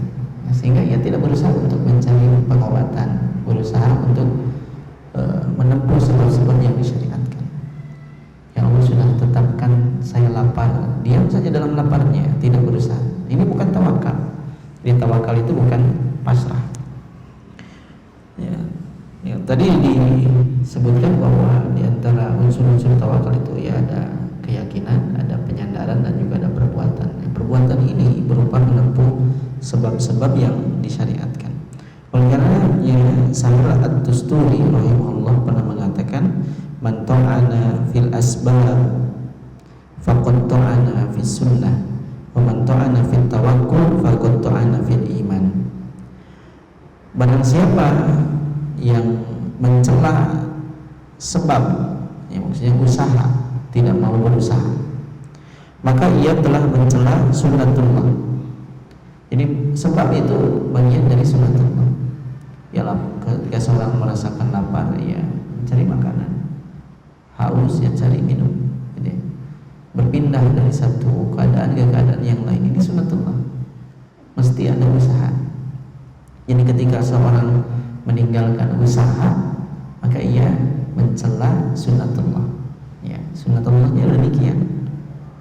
Sehingga ia tidak berusaha untuk mencari pengobatan, berusaha untuk menempuh sebab-sebab yang disyariatkan. Ya Allah sudah tetapkan saya lapar, diam saja dalam laparnya, tidak berusaha. Ini bukan tawakal. Jadi tawakal itu bukan pasrah. Ya, tadi disebutkan bahwa di antara unsur-unsur tawakal itu ya ada keyakinan, ada penyandaran, dan juga ada perbuatan. Perbuatan ini berupa menempuh sebab-sebab yang disyariatkan. Oleh karena Sa'ir At-Tusturi rahimahullah pernah mengatakan, man ta'ana fil asbab faqad ta'ana fis sunnah wa man ta'ana fit tawakkul faqad ta'ana fil iman. Barang siapa yang mencela sebab, ya maksudnya usaha, tidak mau berusaha, maka ia telah mencela sunnatullah. Jadi sebab itu bagian dari sunnatullah. Ialah ketika seorang merasakan lapar, ya mencari makanan, haus, ya cari minum. Jadi berpindah dari satu keadaan ke keadaan yang lain, ini sunnatullah. Mesti ada usaha. Jadi ketika seorang meninggalkan usaha, maka ia mencela sunnatullah. Ya, sunnatullahnya demikian,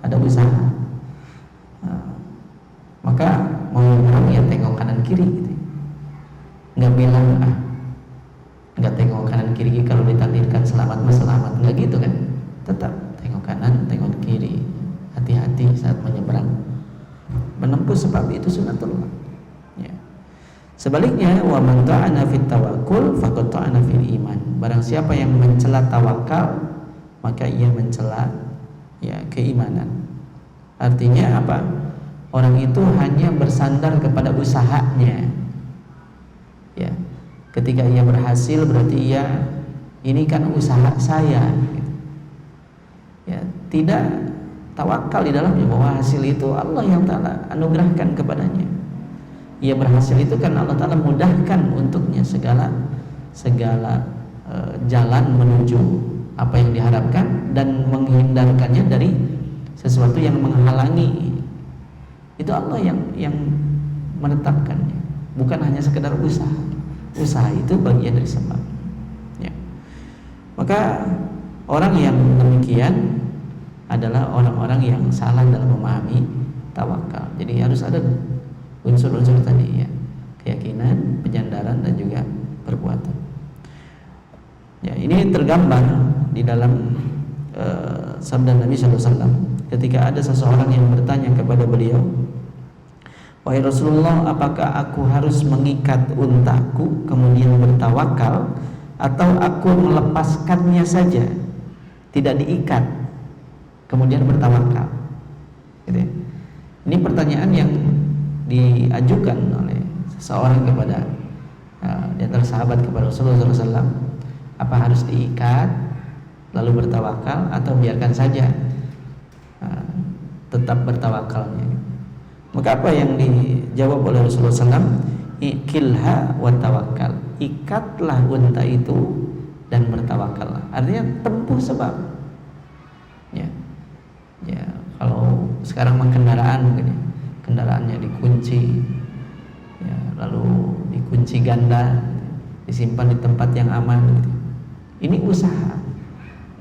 ada usaha. Maka mau orang ya tengok kanan kiri gitu. Nggak bilang nggak tengok kanan kiri, kalau ditakdirkan selamat mas selamat, nggak gitu kan. Tetap tengok kanan, tengok kiri, hati-hati saat menyeberang. Menempuh sebab itu sunnatullah. Ya. Sebaliknya, wa man ta'ana fit tawakkul faqad ta'ana fil iman. Barang siapa yang mencela tawakal, maka ia mencela ya keimanan. Artinya apa? Orang itu hanya bersandar kepada usahanya. Ya. Ketika ia berhasil, berarti ia ini kan usaha saya. Ya, tidak tawakal di dalamnya bahwa hasil itu Allah yang Ta'ala anugerahkan kepadanya. Ia berhasil itu kan Allah Ta'ala mudahkan untuknya segala jalan menuju apa yang diharapkan dan menghindarkannya dari sesuatu yang menghalangi. Itu Allah yang menetapkannya, bukan hanya sekedar usaha. Usaha itu bagian dari sebab. Ya. Maka orang yang demikian adalah orang-orang yang salah dalam memahami tawakal. Jadi harus ada unsur-unsur tadi ya, keyakinan, penyandaran, dan juga perbuatan. Ya, ini tergambar di dalam sabda Nabi SAW ketika ada seseorang yang bertanya kepada beliau, wahai Rasulullah, apakah aku harus mengikat untaku kemudian bertawakal, atau aku melepaskannya saja, tidak diikat kemudian bertawakal? Gitu ya. Ini pertanyaan yang diajukan oleh seseorang kepada di antara sahabat kepada Rasulullah SAW. Apa harus diikat lalu bertawakal, atau biarkan saja tetap bertawakalnya? Maka apa yang dijawab oleh Rasulullah SAW? Ikilha wa tawakkal. Ikatlah unta itu dan bertawakallah. Artinya tempuh sebab. Ya, kalau sekarang kendaraan mungkin ya, kendaraannya dikunci, ya, lalu dikunci ganda, disimpan di tempat yang aman. Gitu. Ini usaha.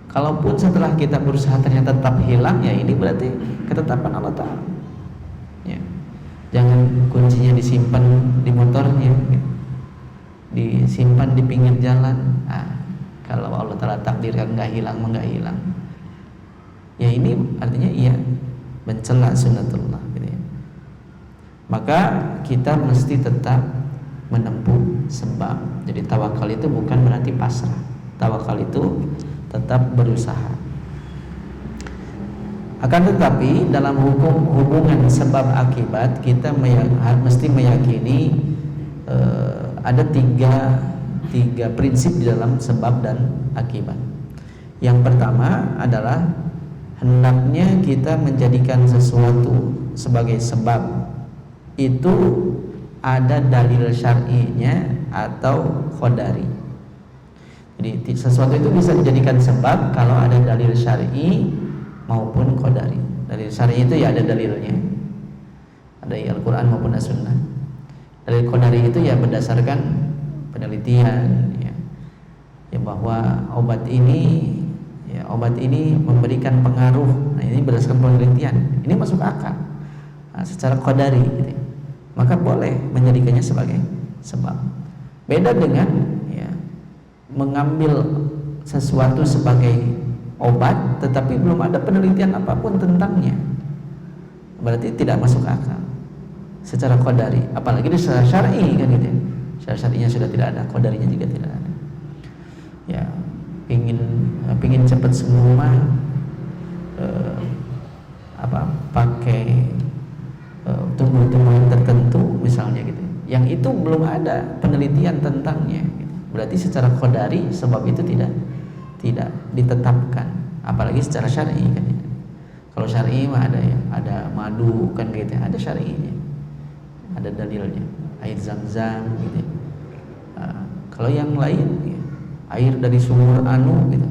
Kalaupun setelah kita berusaha ternyata tetap hilang, ya ini berarti ketetapan Allah Ta'ala. Ya. Jangan kuncinya disimpan di motornya, gitu. Disimpan di pinggir jalan. Kalau Allah Ta'ala takdirkan nggak hilang, nggak hilang. Ya ini artinya ia mencela sunnatullah. Gitu ya. Maka kita mesti tetap menempuh sebab. Jadi tawakal itu bukan berarti pasrah. Tawakal itu tetap berusaha. Akan tetapi dalam hubungan sebab akibat, kita mesti meyakini ada tiga prinsip di dalam sebab dan akibat. Yang pertama adalah hendaknya kita menjadikan sesuatu sebagai sebab itu ada dalil syar'inya atau qadari. Jadi sesuatu itu bisa dijadikan sebab kalau ada dalil syar'i maupun qadari. Dalil syar'i itu ya ada dalilnya, ada Al-Quran maupun As-Sunnah. Dalil qadari itu ya berdasarkan penelitian, ya bahwa obat ini memberikan pengaruh. Nah, ini berdasarkan penelitian, ini masuk akal. Nah, secara qadari gitu, maka boleh menjadikannya sebagai sebab. Beda dengan mengambil sesuatu sebagai obat tetapi belum ada penelitian apapun tentangnya, berarti tidak masuk akal secara qadari, apalagi di secara syar'i kan gitu ya. Secara syar'inya sudah tidak ada, qadarinya juga tidak ada. Ya, pingin cepat sembuh mah pakai tumbuh-tumbuhan tertentu misalnya gitu, yang itu belum ada penelitian tentangnya gitu. Berarti secara qadari sebab itu tidak ditetapkan, apalagi secara syar'i kan ya. Kalau syar'i mah ada madu kan gitu, ada syar'inya, ada dalilnya, air zam-zam gitu. Kalau yang lain ya, air dari sumur gitu,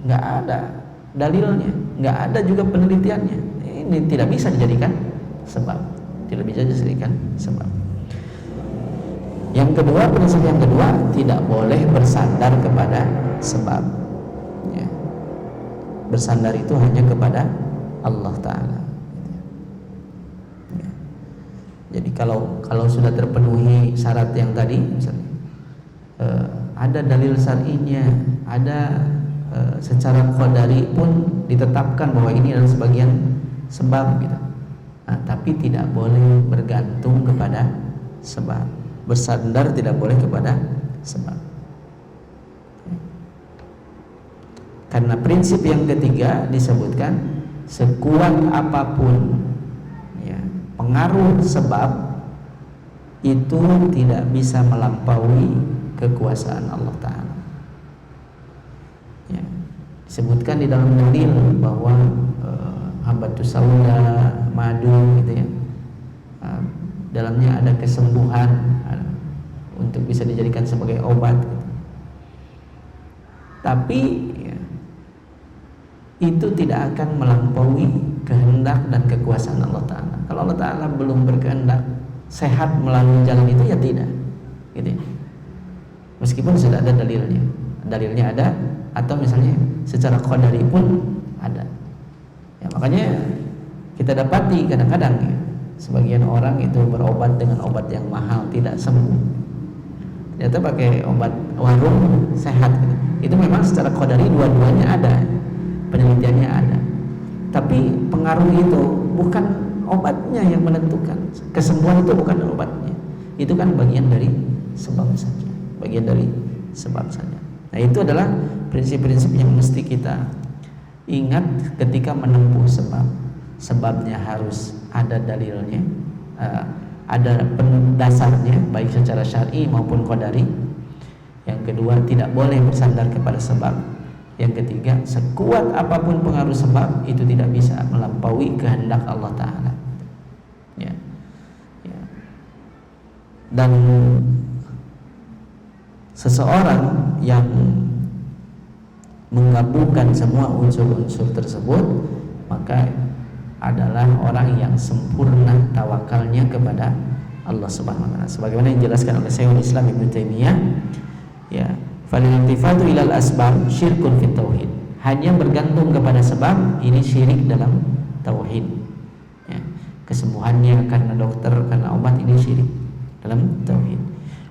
nggak ada dalilnya, nggak ada juga penelitiannya. Ini tidak bisa dijadikan sebab, tidak bisa dijadikan sebab. Yang kedua, prinsip yang kedua, tidak boleh bersandar kepada sebab. Ya. Bersandar itu hanya kepada Allah Ta'ala. Ya. Jadi kalau sudah terpenuhi syarat yang tadi, misalnya ada dalil syar'inya, ada secara qadari pun ditetapkan bahwa ini adalah sebagian sebab gitu. Nah, tapi tidak boleh bergantung kepada sebab. Bersandar tidak boleh kepada sebab. Karena prinsip yang ketiga disebutkan sekuat apapun ya, pengaruh sebab itu tidak bisa melampaui kekuasaan Allah Ta'ala. Ya, disebutkan di dalam dalil bahwa habatus sauda, madu gitu ya, dalamnya ada kesembuhan untuk bisa dijadikan sebagai obat gitu. Tapi ya, itu tidak akan melampaui kehendak dan kekuasaan Allah Ta'ala. Kalau Allah Ta'ala belum berkehendak sehat melalui jalan itu, ya tidak gitu. Meskipun sudah ada dalilnya ada, atau misalnya secara qadari pun ada ya. Makanya kita dapati kadang-kadang ya, sebagian orang itu berobat dengan obat yang mahal tidak sembuh, ternyata pakai obat warung sehat gitu. Itu memang secara qadari dua-duanya ada, penelitiannya ada, tapi pengaruh itu bukan obatnya yang menentukan. Kesembuhan itu bukan obatnya, itu kan bagian dari sebab saja, bagian dari sebab saja. Nah, itu adalah prinsip-prinsip yang mesti kita ingat ketika menempuh sebab. Sebabnya harus ada dalilnya, ada pendasarnya, baik secara syar'i maupun qadari. Yang kedua, tidak boleh bersandar kepada sebab. Yang ketiga, sekuat apapun pengaruh sebab itu tidak bisa melampaui kehendak Allah Ta'ala. Ya. Ya. Dan seseorang yang menggabungkan semua unsur-unsur tersebut, maka adalah orang yang sempurna tawakalnya kepada Allah Subhanahu wa taala. Sebagaimana yang dijelaskan oleh Syekhul Islam Ibnu Taimiyah, ya, faliltifatu ilal asbab syirkun fit tauhid. Hanya bergantung kepada sebab ini syirik dalam tauhid. Ya, kesembuhannya karena dokter, karena obat, ini syirik dalam tauhid.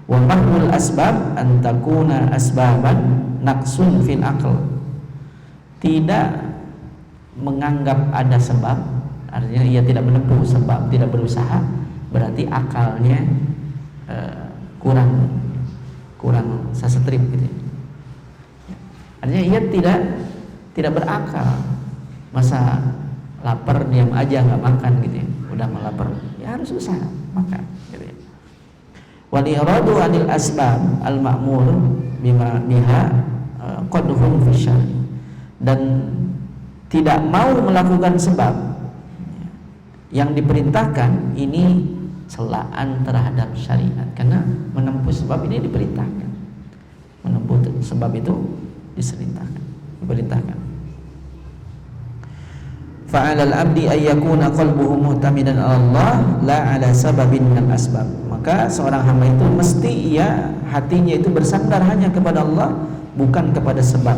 Wa mahmul asbab an takuna asbaban naqsun fil aql. Tidak menganggap ada sebab, artinya ia tidak menempuh sebab, tidak berusaha, berarti akalnya kurang sasetrip gitu. Artinya ia tidak berakal. Masa lapar diam aja nggak makan gitu ya. Udah melapar, ya harus usaha makan gitu ya. Wal iradu anil asbab al ma'mur bima biha qadhum fi syar'i. Dan tidak mau melakukan sebab yang diperintahkan, ini celaan terhadap syariat, karena menempuh sebab ini diperintahkan. Menempuh sebab itu diperintahkan. Fa'alal abdi ayyakuna qalbuhu mu'tamidan 'ala Allah la 'ala sababin minal asbab. Maka seorang hamba itu mesti hatinya itu bersandar hanya kepada Allah, bukan kepada sebab.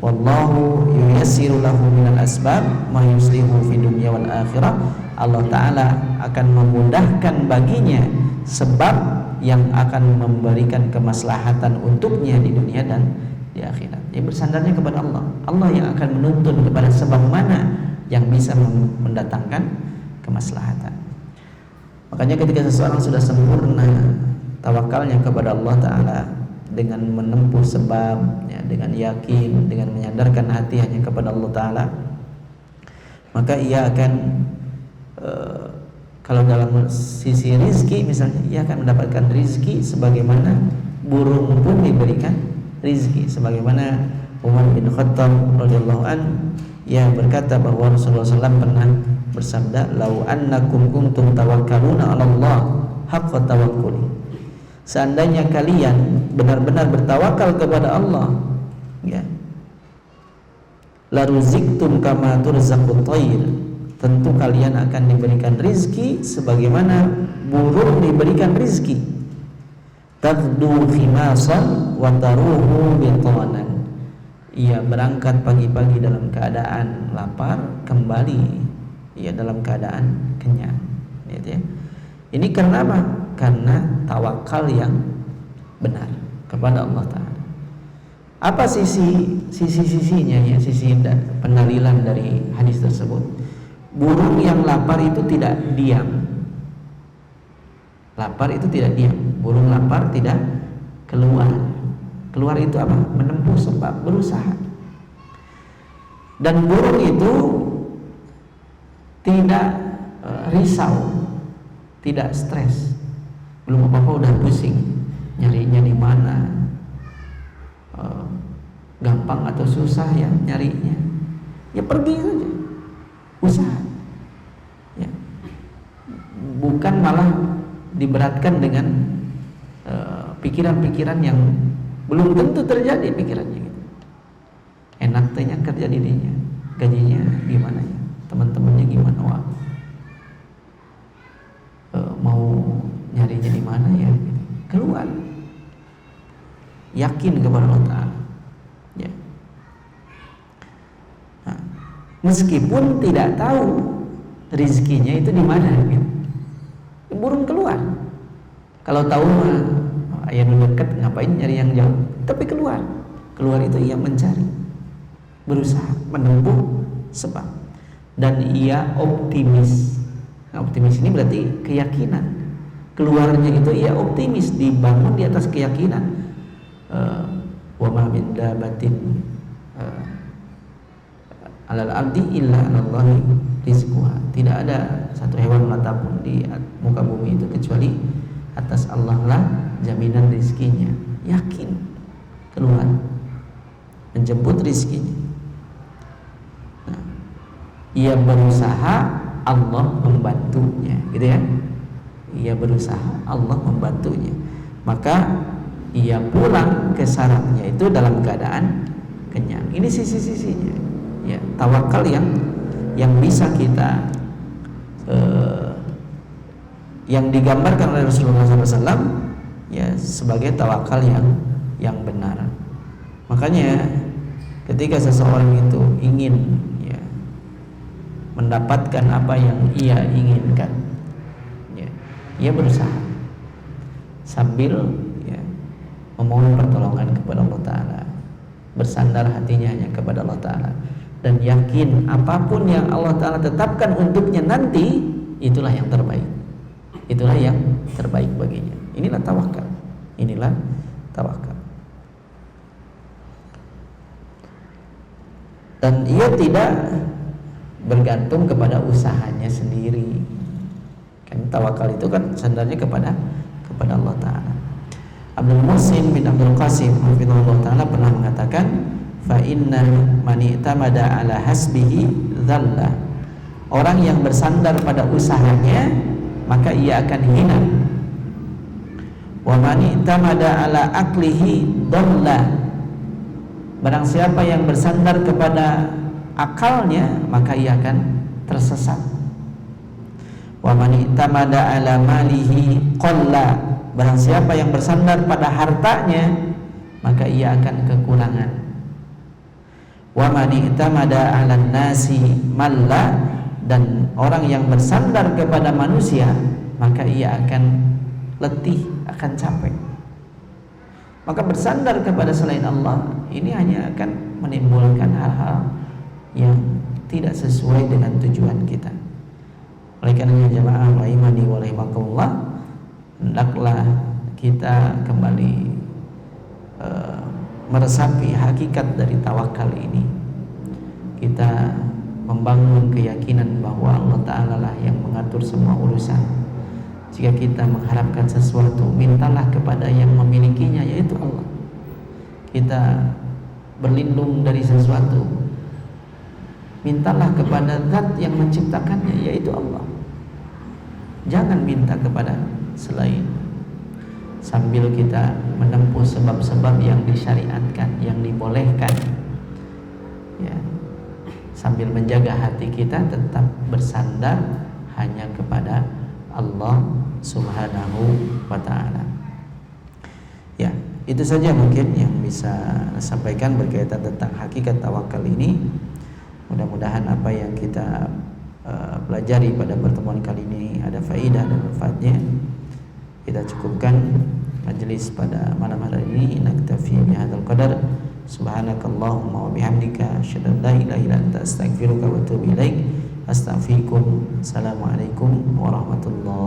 Wallahu yuyassiru lahu minal asbab ma yuslihu fid dunya wal akhirah. Allah Ta'ala akan memudahkan baginya sebab yang akan memberikan kemaslahatan untuknya di dunia dan di akhirat. Jadi bersandarnya kepada Allah. Allah yang akan menuntun kepada sebab mana yang bisa mendatangkan kemaslahatan. Makanya ketika seseorang sudah sempurna tawakalnya kepada Allah Ta'ala dengan menempuh sebab, dengan yakin, dengan menyandarkan hati hanya kepada Allah Ta'ala, maka ia akan kalau dalam sisi rizki misalnya, ia akan mendapatkan rizki sebagaimana burung pun diberikan rizki. Sebagaimana Umar bin Khattab radhiyallahu an, ia berkata bahwa Rasulullah SAW pernah bersabda, "Lau annakum kuntum tawakkaluna 'ala Allah haqqa tawakkuli." Seandainya kalian benar-benar bertawakal kepada Allah, la ruziktum kama turzaqut thair, tentu kalian akan diberikan rizki sebagaimana burung diberikan rizki. Tagdu khimasan wa taruhu bitanan. Ia berangkat pagi-pagi dalam keadaan lapar, kembali ia dalam keadaan kenyang. Ini karena apa? Karena tawakal yang benar kepada Allah Ta'ala. Apa sisi-sisinya ya, sisi pendalilan dari hadis tersebut? Burung yang lapar itu tidak diam. Lapar itu tidak diam. Burung lapar tidak keluar. Keluar itu apa? Menempuh sebab, berusaha. Dan burung itu tidak risau, tidak stres. Belum apa-apa udah pusing, nyarinya di mana, gampang atau susah ya nyarinya. Ya pergi saja, usaha. Ya. Bukan malah diberatkan dengan pikiran-pikiran yang belum tentu terjadi pikirannya gitu. Enak tanya kerja dirinya, gajinya gimana ya, teman-temannya gimana, wah, mau nyarinya di mana ya gitu. Keluar, yakin kepada Allah Ta'ala ya. Nah, meskipun tidak tahu rizkinya itu di mana gitu. Burung keluar. Kalau tahu mah yang dekat ngapain nyari yang jauh, tapi keluar itu ia mencari, berusaha menempuh sebab, dan ia optimis. Nah, optimis ini berarti keyakinan. Keluarnya itu ia optimis, dibangun di atas keyakinan. Wa ma min dabatin alal ardi illa anallahi rizquha. Tidak ada satu hewan melata pun di muka bumi itu kecuali atas Allah lah jaminan rizkinya. Yakin keluar menjemput rizkinya. Nah, ia berusaha, Allah membantunya, gitu ya. Ia berusaha, Allah membantunya. Maka ia pulang ke sarangnya itu dalam keadaan kenyang. Ini sisi-sisinya. Ya, tawakal yang bisa kita yang digambarkan oleh Rasulullah SAW ya sebagai tawakal yang benar. Makanya ketika seseorang itu ingin ya mendapatkan apa yang ia inginkan, ya, ia berusaha sambil ya memohon pertolongan kepada Allah Ta'ala, bersandar hatinya hanya kepada Allah Ta'ala, dan yakin apapun yang Allah Ta'ala tetapkan untuknya nanti itulah yang terbaik. Itulah yang terbaik baginya. Inilah tawakal. Inilah tawakal. Dan ia tidak bergantung kepada usahanya sendiri. Kan tawakal itu kan sandarnya kepada Allah Ta'ala. Abdul Muhsin bin Abdul Qasim hafizahullah Ta'ala pernah mengatakan, fa inna man i'tamada ala hasbihi dhalla. Orang yang bersandar pada usahanya maka ia akan hina. Wa man i'tamada ala aqlihi dhalla. Barang siapa yang bersandar kepada akalnya maka ia akan tersesat. Wa man i'tamada ala malihi qalla. Barang siapa yang bersandar pada hartanya maka ia akan kekurangan. Wa man i'tamada ala nasi malla. Dan orang yang bersandar kepada manusia maka ia akan letih, akan capek. Maka bersandar kepada selain Allah ini hanya akan menimbulkan hal-hal yang tidak sesuai dengan tujuan kita. Oleh karenanya jemaah rahimani wa rahimakumullah, hendaklah kita kembali meresapi hakikat dari tawakal ini. Kita membangun keyakinan bahwa Allah Ta'ala lah yang mengatur semua urusan. Jika kita mengharapkan sesuatu, mintalah kepada yang memilikinya, yaitu Allah. Kita berlindung dari sesuatu, mintalah kepada zat yang menciptakannya, yaitu Allah. Jangan minta kepada selain, sambil kita menempuh sebab-sebab yang disyariatkan, yang dibolehkan, ya, sambil menjaga hati kita tetap bersandar hanya kepada Allah Subhanahu wa ta'ala. Ya, itu saja mungkin yang bisa sampaikan berkaitan tentang hakikat tawakal ini. Mudah-mudahan apa yang kita pelajari pada pertemuan kali ini ada faedah dan manfaatnya. Kita cukupkan majelis pada malam hari ini. Naktafi bihadzal qadar. Subhanakallahumma wa bihamdika asyhadu an la ilaha illa anta astaghfiruka wa atubu ilaik. Astaghfirukum. Assalamualaikum warahmatullahi